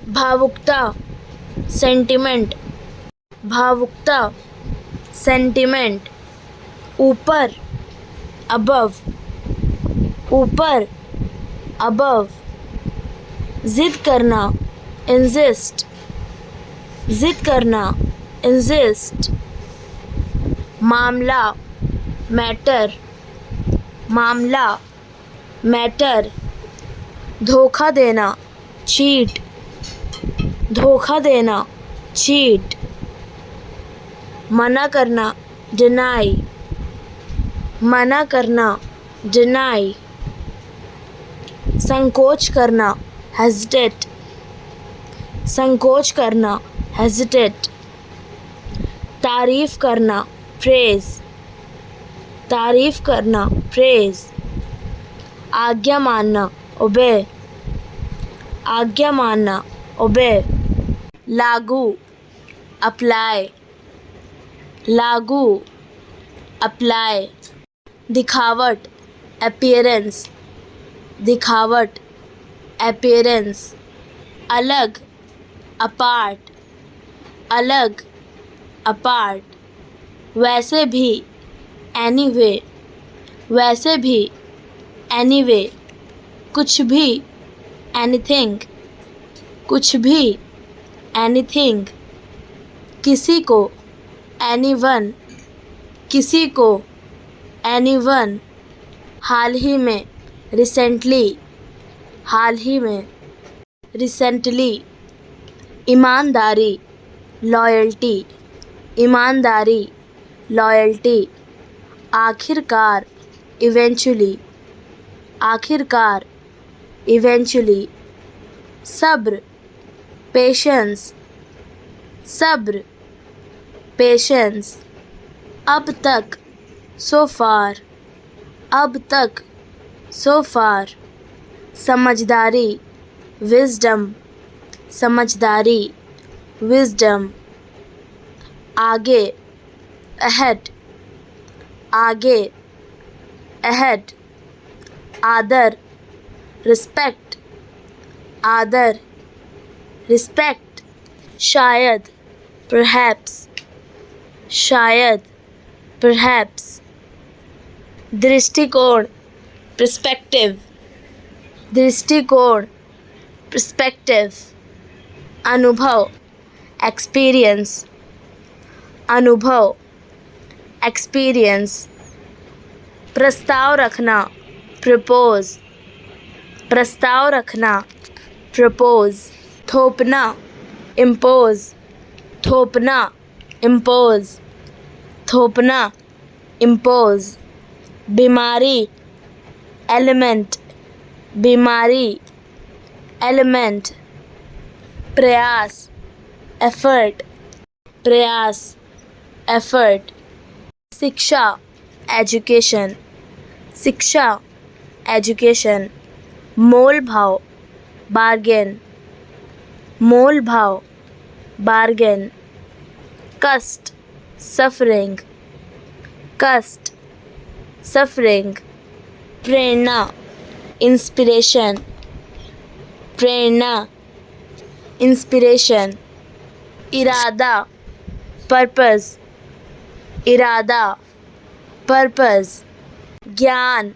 भावुकता सेंटिमेंट, भावुकता सेंटिमेंट। ऊपर अबव, ऊपर अबव। जिद करना इंजिस्ट, जिद करना इंजिस्ट। मामला मैटर, मामला मैटर। धोखा देना चीट, धोखा देना चीट। मना करना डिनाई, मना करना डिनाई। संकोच करना हेजिटेट, संकोच करना हेजिटेट। तारीफ करना प्रेज, तारीफ करना प्रेज। आज्ञा मानना ओबे, आज्ञा मानना ओबे। लागू अप्लाई, लागू अप्लाई। दिखावट अपीयरेंस, दिखावट अपीयरेंस। अलग अपार्ट, अलग अपार्ट। वैसे भी एनीवे, वैसे भी एनीवे। कुछ भी एनीथिंग, कुछ भी एनीथिंग। किसी को एनीवन, किसी को एनीवन। हाल ही में रिसेंटली, हाल ही में रिसेंटली। ईमानदारी लॉयल्टी, ईमानदारी लॉयल्टी। आखिरकार इवेंचुअली, आखिरकार इवेंचुअली। सब्र पेशेंस, सब्र पेशेंस। अब तक सो फार, अब तक सो फार। समझदारी विजडम, समझदारी विजडम। आगे अहेड, आगे अहेड। आदर रिस्पेक्ट, आदर रिस्पेक्ट। शायद परहैप्स, शायद परहैप्स। दृष्टिकोण पर्सपेक्टिव, दृष्टिकोण पर्सपेक्टिव। अनुभव एक्सपीरियंस, अनुभव एक्सपीरियंस। प्रस्ताव रखना प्रपोज, प्रस्ताव रखना प्रपोज। थोपना इम्पोज, थोपना इम्पोज, थोपना इम्पोज। बीमारी एलिमेंट, बीमारी एलिमेंट। प्रयास एफर्ट, प्रयास एफर्ट। शिक्षा एजुकेशन, शिक्षा एजुकेशन। मोल भाव बार्गेन, मोल भाव बार्गेन। कष्ट सफरिंग, कष्ट सफरिंग। प्रेरणा इंस्पिरेशन, प्रेरणा इंस्पिरेशन। इरादा पर्पस, इरादा पर्पस। ज्ञान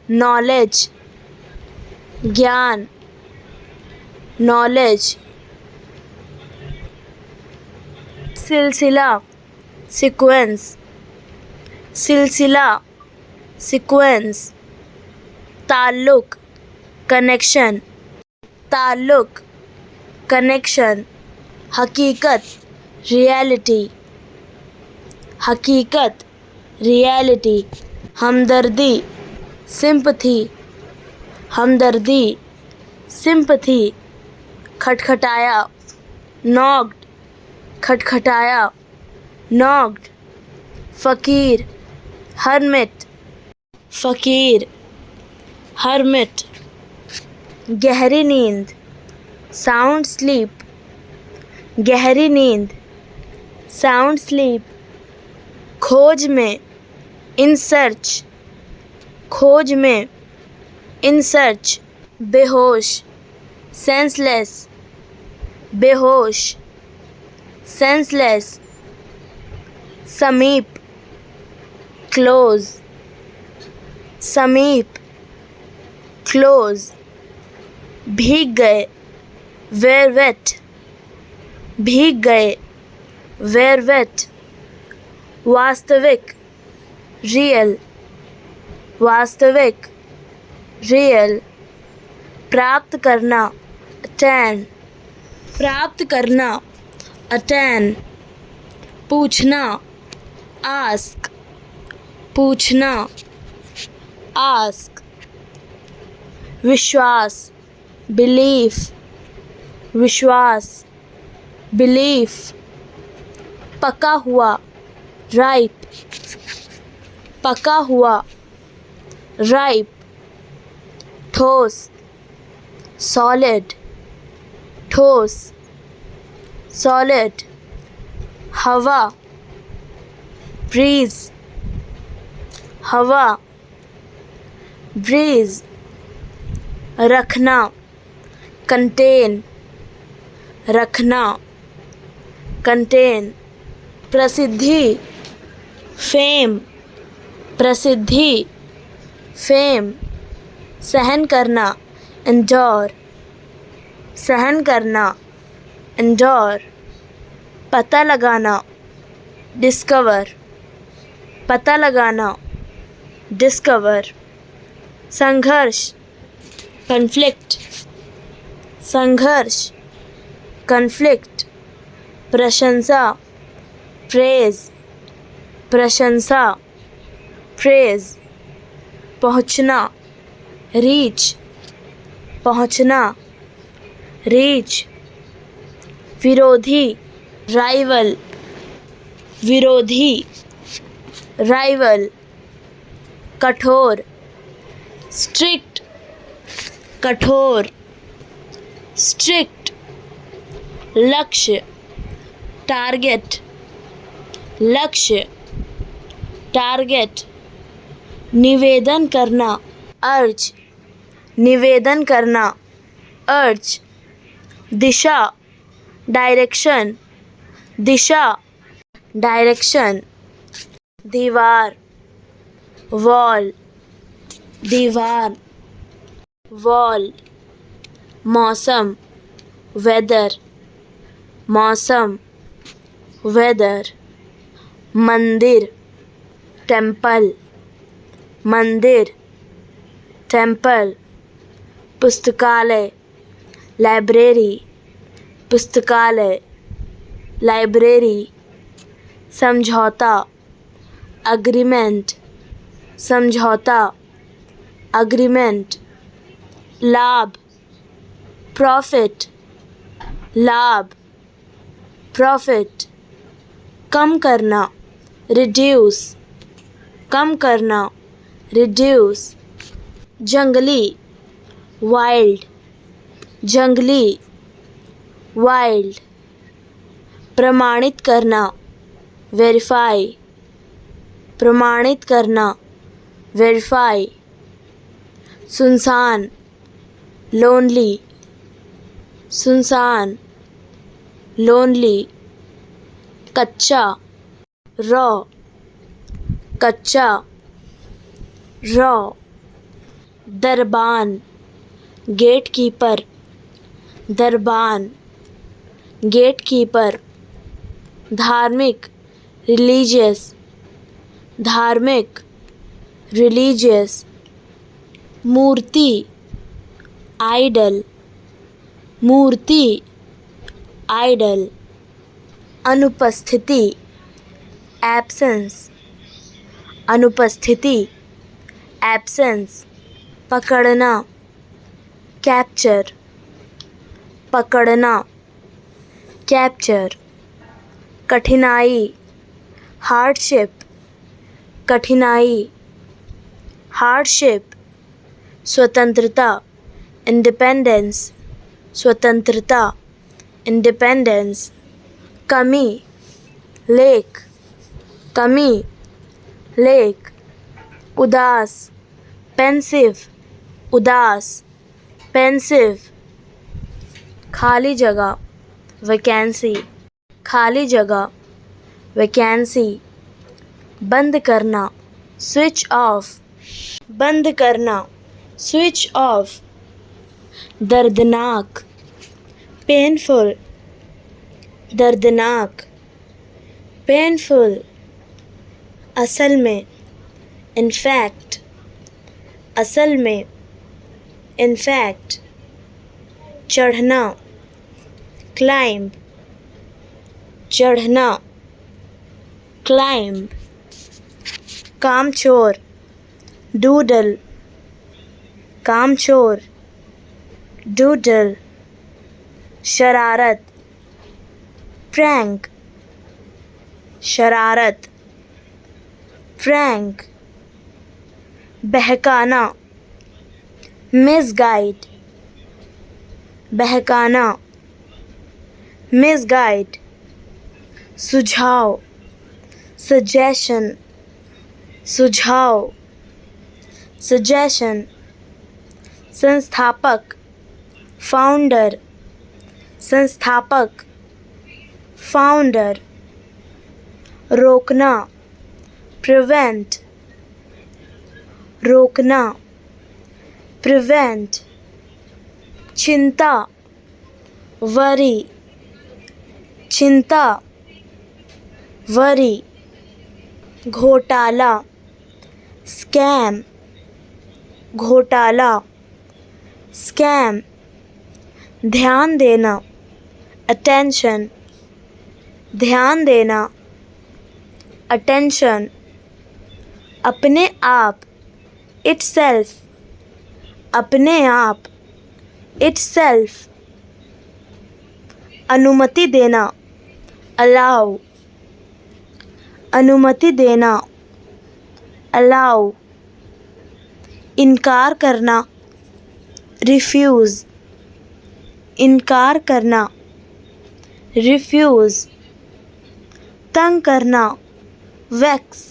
नॉलेज, ज्ञान नॉलेज। सिलसिला सीक्वेंस, सिलसिला सीक्वेंस। ताल्लुक कनेक्शन, ताल्लुक कनेक्शन। हकीकत रियलिटी, हकीकत रियलिटी। हमदर्दी सिंपथी, हमदर्दी सिंपथी। खटखटाया नॉक्ड, खटखटाया नॉक्ड। फ़कीर हर्मिट, फ़कीर हर्मिट। गहरी नींद साउंड स्लीप, गहरी नींद साउंड स्लीप। खोज में इन सर्च, खोज में इन सर्च। बेहोश सेंसलेस, बेहोश, सेंसलेस, समीप, क्लोज, समीप, क्लोज, भीग गए, वेर वेट, भीग गए, वेर वेट, वास्तविक, रियल, वास्तविक, रियल, प्राप्त करना, अटैन, प्राप्त करना, अटैन, पूछना, आस्क, पूछना, आस्क, विश्वास, बिलीफ, विश्वास, बिलीफ, पका हुआ, राइप, पका हुआ, राइप, ठोस, सॉलिड, ठोस, सॉलिड, हवा, ब्रीज, हवा, ब्रीज, रखना, कंटेन, रखना, कंटेन, प्रसिद्धि, फेम, प्रसिद्धि, फेम, सहन करना, endure, सहन करना, endure, पता लगाना, discover, पता लगाना, discover, संघर्ष, conflict, संघर्ष, conflict, प्रशंसा, praise, प्रशंसा, praise, पहुँचना, रीच, पहुँचना, रीच, विरोधी, राइवल, विरोधी, राइवल, कठोर, स्ट्रिक्ट, कठोर, स्ट्रिक्ट, लक्ष्य, टारगेट, लक्ष्य, टारगेट, निवेदन करना, अर्ज, निवेदन करना, अर्ज, दिशा, डायरेक्शन, दिशा, डायरेक्शन, दीवार, वॉल, दीवार, वॉल, मौसम, वेदर, मौसम, वेदर, मंदिर, टेम्पल, मंदिर, टेम्पल, पुस्तकालय, लाइब्रेरी, पुस्तकालय, लाइब्रेरी, समझौता, अग्रीमेंट, समझौता, अग्रीमेंट, लाभ, प्रॉफिट, लाभ, प्रॉफिट, कम करना, रिड्यूस, कम करना, रिड्यूस, जंगली, वाइल्ड, जंगली, वाइल्ड, प्रमाणित करना, वेरीफाई, प्रमाणित करना, वेरीफाई, सुनसान, लोनली, सुनसान, लोनली, कच्चा, रॉ, कच्चा, रॉ, दरबान, गेट कीपर, दरबान, गेट कीपर, धार्मिक, रिलीजियस, धार्मिक, रिलीजियस, मूर्ति, आइडल, मूर्ति, आइडल, अनुपस्थिति, एब्सेंस, अनुपस्थिति, एब्सेंस, पकड़ना, कैप्चर, पकड़ना, कैप्चर, कठिनाई, हार्डशिप, कठिनाई, हार्डशिप, स्वतंत्रता, इंडिपेंडेंस, स्वतंत्रता, इंडिपेंडेंस, कमी, लेक, कमी, लेक, उदास, पेंसिव, उदास, पेंसिव, खाली जगह, वैकेंसी, खाली जगह, वैकेंसी, बंद करना, स्विच ऑफ, बंद करना, स्विच ऑफ, दर्दनाक, पेनफुल, दर्दनाक, पेनफुल, असल में, इनफैक्ट, असल में, इनफैक्ट, चढ़ना, क्लाइंब, चढ़ना, क्लाइंब, कामचोर, डूडल, कामचोर, डूडल, शरारत, प्रैंक, शरारत, प्रैंक, बहकाना, मिसगाइड, बहकाना, मिसगाइड, सुझाव, सजेशन, सुझाव, सजेशन, संस्थापक, फाउंडर, संस्थापक, फाउंडर, रोकना, प्रिवेंट, रोकना, प्रिवेंट, चिंता, वरी, चिंता, वरी, घोटाला, स्कैम, घोटाला, स्कैम, ध्यान देना, अटेंशन, ध्यान देना, अटेंशन, अपने आप, इटसेल्फ, अपने आप, इटसेल्फ, अनुमति देना, अलाउ, अनुमति देना, अलाउ, इनकार करना, रिफ्यूज़, इनकार करना, रिफ्यूज़, तंग करना, वैक्स,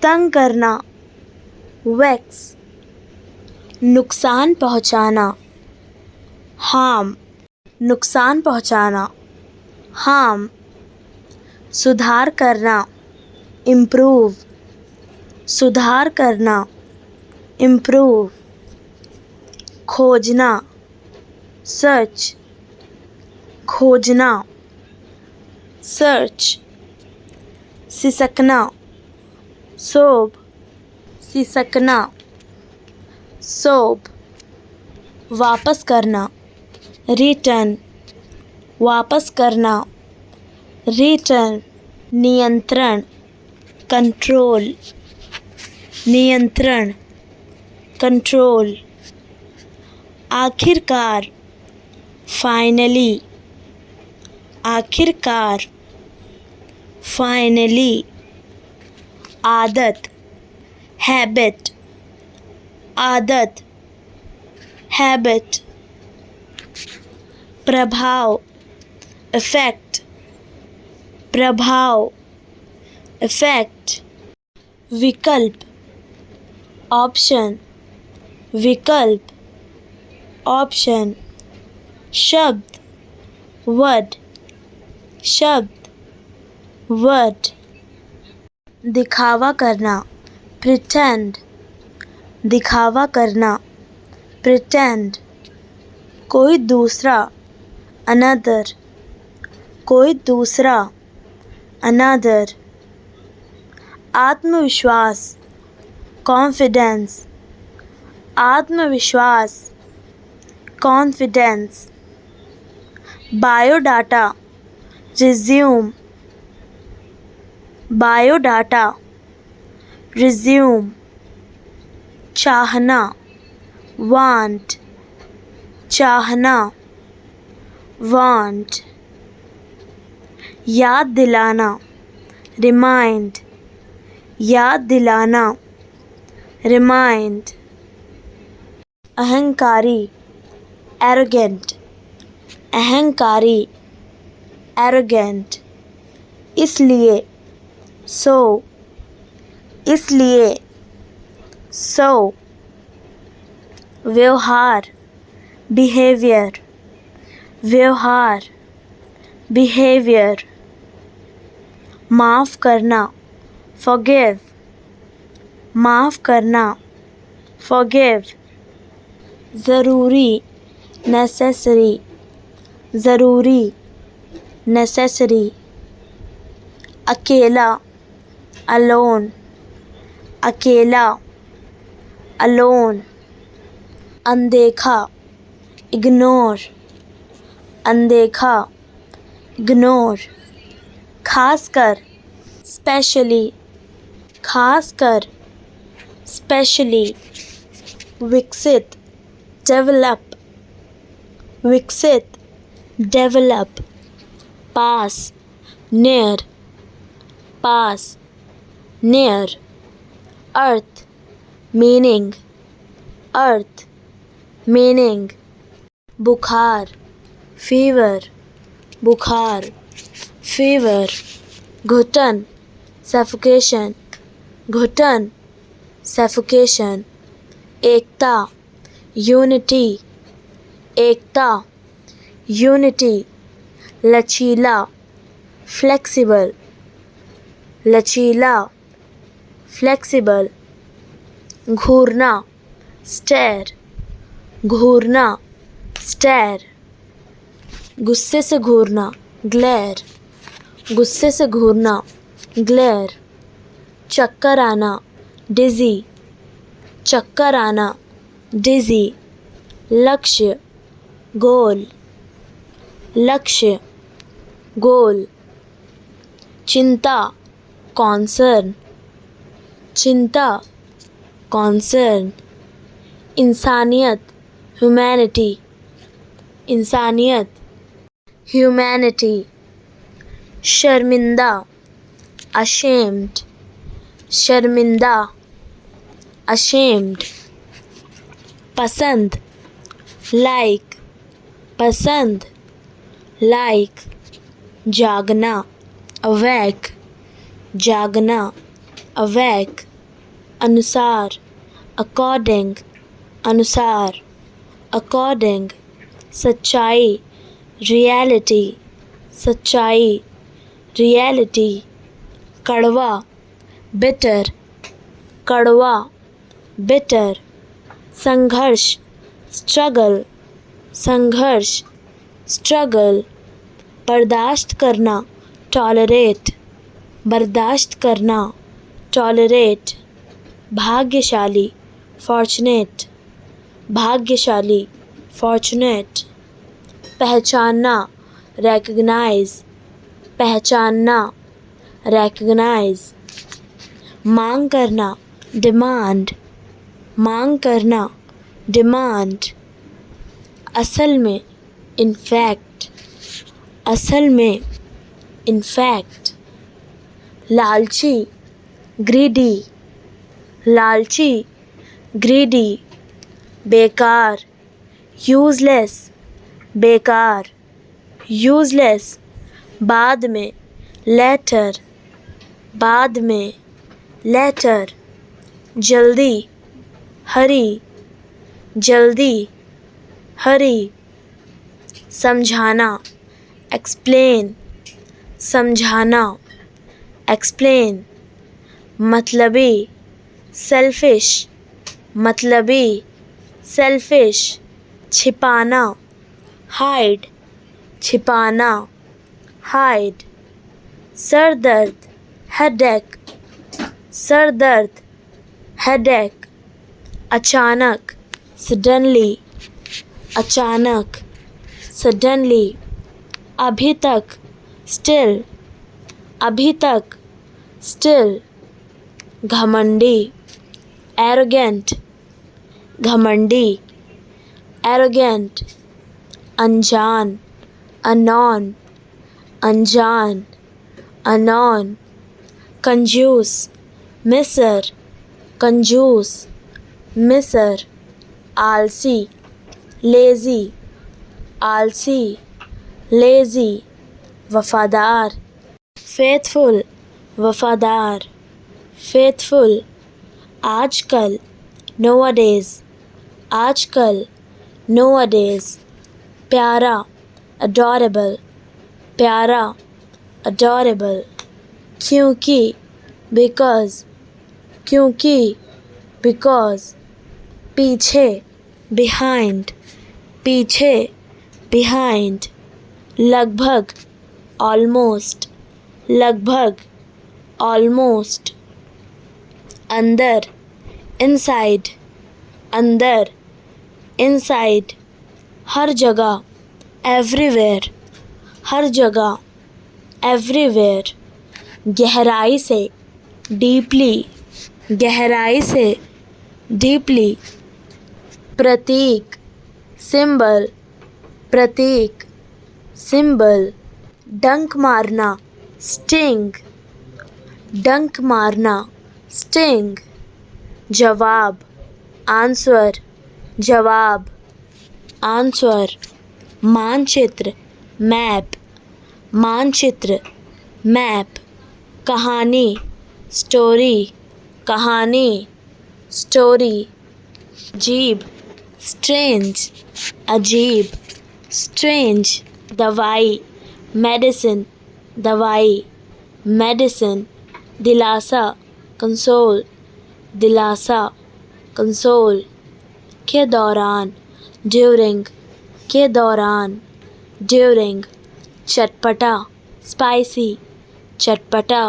तंग करना, वैक्स, नुकसान पहुंचाना, हार्म, नुकसान पहुंचाना, हार्म, सुधार करना, इम्प्रूव, सुधार करना, इम्प्रूव, खोजना, सर्च, खोजना, सर्च, सिसकना, सोब, सिसकना, सोब, वापस करना, रिटर्न, वापस करना, रिटर्न, नियंत्रण, कंट्रोल, नियंत्रण, कंट्रोल, आखिरकार, फाइनली, आखिरकार, फाइनली, आदत, हैबिट, आदत, हैबिट, प्रभाव, इफेक्ट, प्रभाव, इफेक्ट, विकल्प, ऑप्शन, विकल्प, ऑप्शन, शब्द, वर्ड, शब्द, वर्ड, दिखावा करना, प्रिटेंड, दिखावा करना, प्रिटेंड, कोई दूसरा, अनदर, कोई दूसरा, अनदर, आत्मविश्वास, कॉन्फिडेंस, आत्मविश्वास, confidence, biodata, resume, biodata, resume, चाहना, वांट, चाहना, वांट, याद दिलाना, रिमाइंड, याद दिलाना, रिमाइंड, अहंकारी, एरोगेंट, अहंकारी, एरोगेंट, इसलिए, सो, इसलिए, सो, व्यवहार, बिहेवियर, व्यवहार, behavior, माफ़ करना, forgive, माफ़ करना, forgive, ज़रूरी, necessary, ज़रूरी, necessary, अकेला, alone, अकेला, alone, अनदेखा, ignore, अनदेखा, ignore, खासकर, specially, खासकर, specially, विकसित, develop, विकसित, develop, पास, near, पास, near, earth, meaning, earth, meaning, बुखार, fever, बुखार, fever, घुटन, suffocation, घुटन, suffocation, एकता, unity, एकता, unity, लचीला, flexible, लचीला, flexible, घूरना, stare, घूरना, stare, गुस्से से घूरना, glare, गुस्से से घूरना, glare, चक्कर आना, dizzy, चक्कर आना, dizzy, लक्ष्य, goal, लक्ष्य, goal, चिंता, concern, चिंता, concern, इंसानियत, humanity, इंसानियत, humanity, शर्मिंदा, ashamed, शर्मिंदा, ashamed, पसंद, like, पसंद, like, जागना, awake, जागना, awake, अनुसार, according, अनुसार, according, सच्चाई, reality, सच्चाई, reality, कड़वा, bitter, कड़वा, bitter, संघर्ष, struggle, संघर्ष, struggle, बर्दाश्त करना, tolerate, बर्दाश्त करना, tolerate, भाग्यशाली, fortunate, भाग्यशाली, fortunate, पहचानना, recognize, पहचानना, recognize, मांग करना, demand, मांग करना, demand, असल में, in fact, असल में, in fact, लालची, greedy, लालची, greedy, बेकार, useless, बेकार, useless, बाद में, later, बाद में, later, जल्दी, hurry, जल्दी, hurry, समझाना, explain, समझाना, explain, मतलबी, selfish, मतलबी, selfish, छिपाना, hide, छिपाना, hide, सर दर्द, headache, सर दर्द, headache, अचानक, suddenly, अचानक, suddenly, अभी तक, still, अभी तक, still, घमंडी, arrogant, घमंडी, arrogant, अनजान, unknown, अनजान, unknown, कंजूस, मिसर, कंजूस, मिसर, आलसी, lazy, आलसी, lazy, वफादार, faithful, वफादार, faithful, आजकल, nowadays, आजकल, nowadays, प्यारा, adorable, प्यारा, adorable, क्योंकि, because, क्योंकि, because, पीछे, behind, पीछे, behind, लगभग, almost, लगभग, almost, अंदर, inside, अंदर, inside, हर जगह, everywhere, हर जगह, everywhere, गहराई से, deeply, गहराई से, deeply, प्रतीक, symbol, प्रतीक, symbol, डंक मारना, sting, डंक मारना, sting, जवाब, answer, जवाब, answer, मानचित्र, map, मानचित्र, map, कहानी, story, कहानी, story, जीभ, strange, अजीब, strange, दवाई, medicine, दवाई, medicine, दिलासा, console, दिलासा, console, के दौरान, during, के दौरान, during, चटपटा, spicy, चटपटा,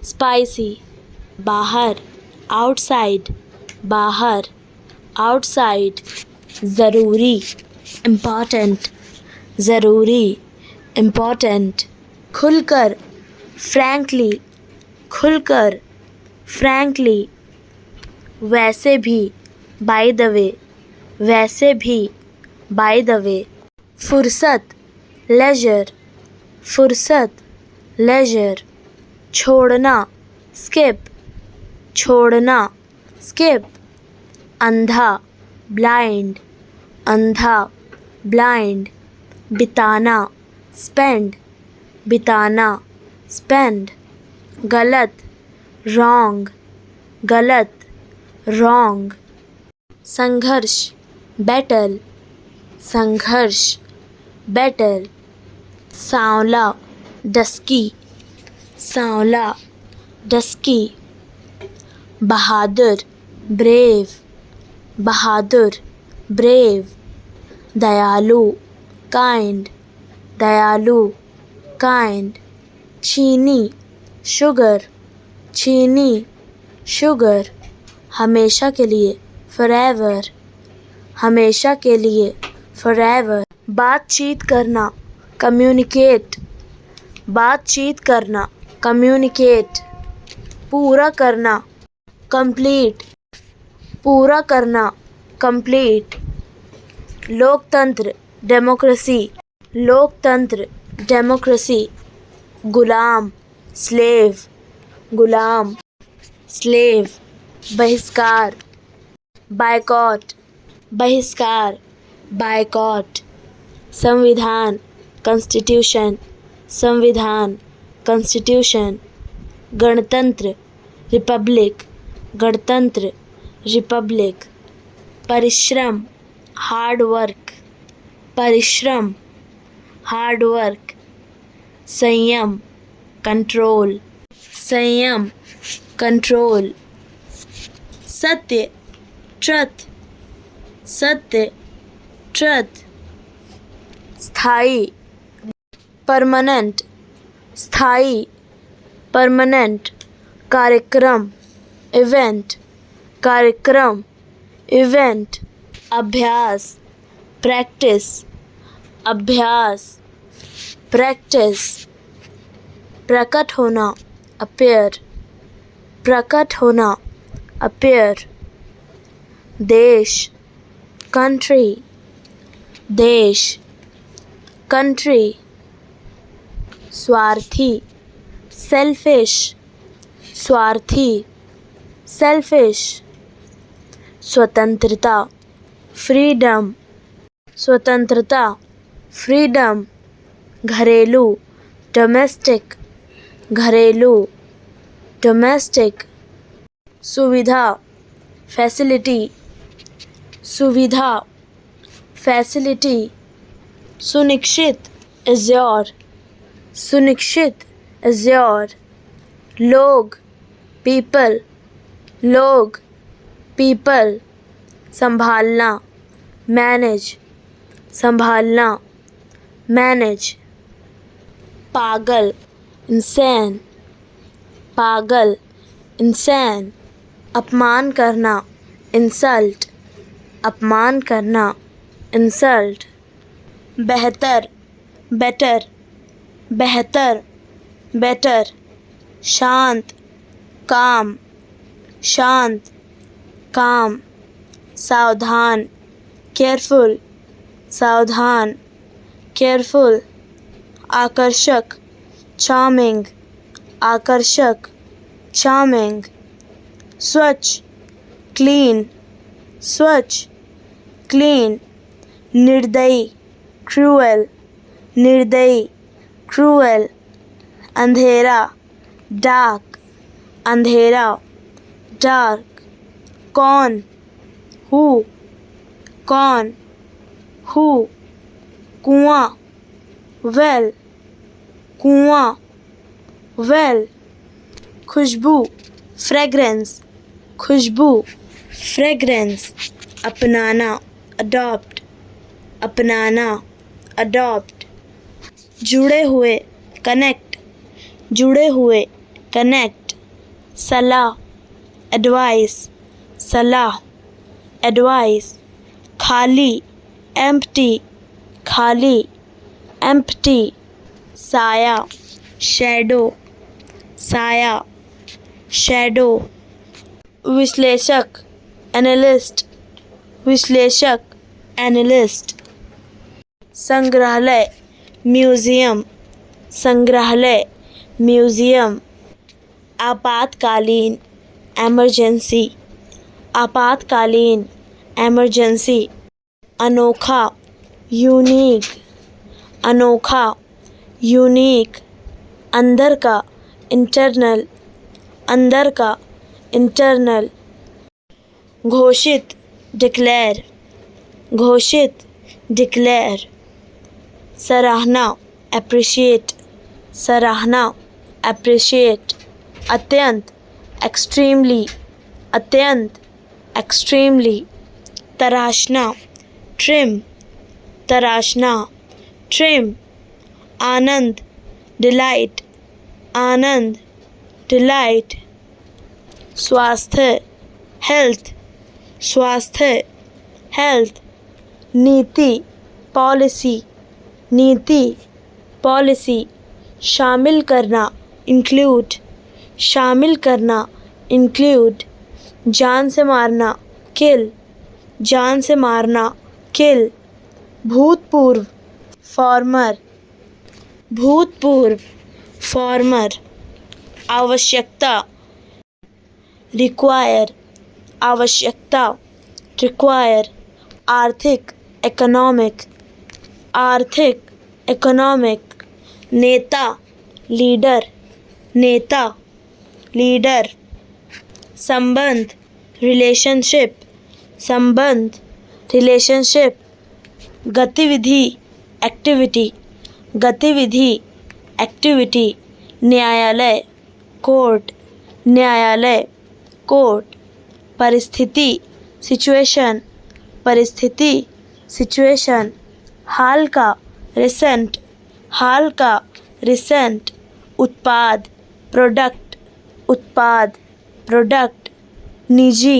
spicy, बाहर, outside, बाहर, outside, ज़रूरी, important, ज़रूरी, important, खुलकर, frankly, खुलकर, frankly, वैसे भी, by the way, वैसे भी, by the way, फुर्सत, leisure, फुर्सत, leisure, छोड़ना, skip, छोड़ना, skip, अंधा, blind, अंधा, blind, बिताना, spend, बिताना, spend, गलत, wrong, गलत, wrong, संघर्ष, battle, संघर्ष, battle, सांवला, dusky, सांवला, dusky, बहादुर, brave, बहादुर, brave, दयालु, kind, दयालु, kind, चीनी, sugar, चीनी, sugar, हमेशा के लिए, forever, हमेशा के लिए, forever, बातचीत करना, communicate, बातचीत करना, communicate, पूरा करना, complete, पूरा करना, complete, लोकतंत्र, democracy, लोकतंत्र, democracy, गुलाम, slave, गुलाम, slave, बहिष्कार, boycott, बहिष्कार, boycott, संविधान, constitution, संविधान, constitution, गणतंत्र, रिपब्लिक, गणतंत्र, रिपब्लिक, परिश्रम, हार्ड वर्क, परिश्रम, हार्ड वर्क, संयम, कंट्रोल, संयम, कंट्रोल, सत्य, ट्रुथ, सत्य, ट्रुथ, स्थायी, परमानेंट, स्थायी, परमानेंट, कार्यक्रम, इवेंट, कार्यक्रम, इवेंट, अभ्यास, प्रैक्टिस, अभ्यास, प्रैक्टिस, प्रकट होना, अपीयर, प्रकट होना, अपीयर, देश, कंट्री, देश, कंट्री, स्वार्थी, सेल्फिश, स्वार्थी, सेल्फिश, स्वतंत्रता, फ्रीडम, स्वतंत्रता, फ्रीडम, घरेलू, डोमेस्टिक, घरेलू, डोमेस्टिक, सुविधा, फैसिलिटी, सुविधा, फैसिलिटी, सुनिश्चित, एश्योर, सुनिश्चित एज्योर, लोग पीपल, लोग पीपल, संभालना मैनेज, संभालना मैनेज, पागल इंसान, पागल इंसान, अपमान करना इंसल्ट, अपमान करना इंसल्ट, बेहतर बेटर, बेहतर बेटर, शांत काम, शांत काम, सावधान केयरफुल, सावधान केयरफुल, आकर्षक चार्मिंग, आकर्षक चार्मिंग, स्वच्छ क्लीन, स्वच्छ क्लीन, निर्दयी क्रूएल, निर्दयी क्रूएल, अंधेरा डार्क, अंधेरा डार्क, कौन हु, कौन हु, कुआं वेल, कुआं वेल, खुशबू फ्रेग्रेंस, खुशबू फ्रेग्रेंस, अपनाना अडॉप्ट, अपनाना अडॉप्ट, जुड़े हुए कनेक्ट, जुड़े हुए कनेक्ट, सलाह एडवाइस, सलाह एडवाइस, खाली एम्प्टी, खाली एम्प्टी, साया शैडो, साया शैडो, विश्लेषक एनालिस्ट, विश्लेषक एनालिस्ट, संग्रहालय म्यूजियम, संग्रहालय म्यूजियम, आपातकालीन एमरजेंसी, आपातकालीन एमरजेंसी, अनोखा यूनिक, अनोखा यूनिक, अंदर का इंटरनल, अंदर का इंटरनल, घोषित डिक्लेयर, घोषित डिक्लेयर, सराहना एप्रिशिएट, सराहना एप्रिशिएट, अत्यंत एक्सट्रीमली, अत्यंत एक्सट्रीमली, तराशना ट्रिम, तराशना ट्रिम, आनंद डिलाइट, आनंद डिलाइट, स्वास्थ्य हेल्थ, स्वास्थ्य हेल्थ, नीति पॉलिसी, नीति पॉलिसी, शामिल करना इंक्लूड, शामिल करना इंक्लूड, जान से मारना किल, जान से मारना किल, भूतपूर्व फॉर्मर, भूतपूर्व फॉर्मर, आवश्यकता रिक्वायर, आवश्यकता रिक्वायर, आर्थिक इकोनॉमिक, आर्थिक इकोनॉमिक, नेता लीडर, नेता लीडर, संबंध रिलेशनशिप, संबंध रिलेशनशिप, गतिविधि एक्टिविटी, गतिविधि एक्टिविटी, न्यायालय कोर्ट, न्यायालय कोर्ट, परिस्थिति सिचुएशन, परिस्थिति सिचुएशन, हाल का रिसेंट, हाल का रिसेंट, उत्पाद प्रोडक्ट, उत्पाद प्रोडक्ट, निजी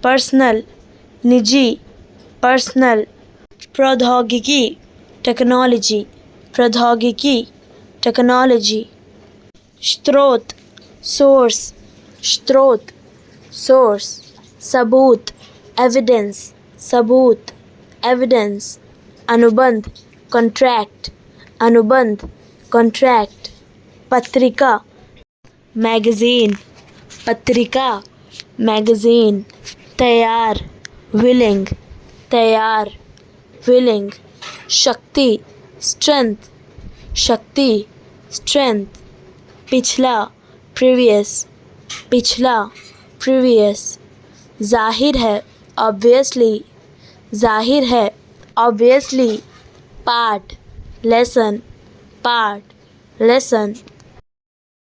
पर्सनल, निजी पर्सनल, प्रौद्योगिकी टेक्नोलॉजी, प्रौद्योगिकी टेक्नोलॉजी, स्रोत सोर्स, स्रोत सोर्स, सबूत एविडेंस, सबूत एविडेंस, अनुबंध कॉन्ट्रैक्ट, अनुबंध कॉन्ट्रैक्ट, पत्रिका मैगजीन, पत्रिका मैगजीन, तैयार विलिंग, तैयार विलिंग, शक्ति स्ट्रेंथ, शक्ति स्ट्रेंथ, पिछला प्रीवियस, पिछला प्रीवियस, जाहिर है ऑब्वियसली, जाहिर है obviously, part lesson, part lesson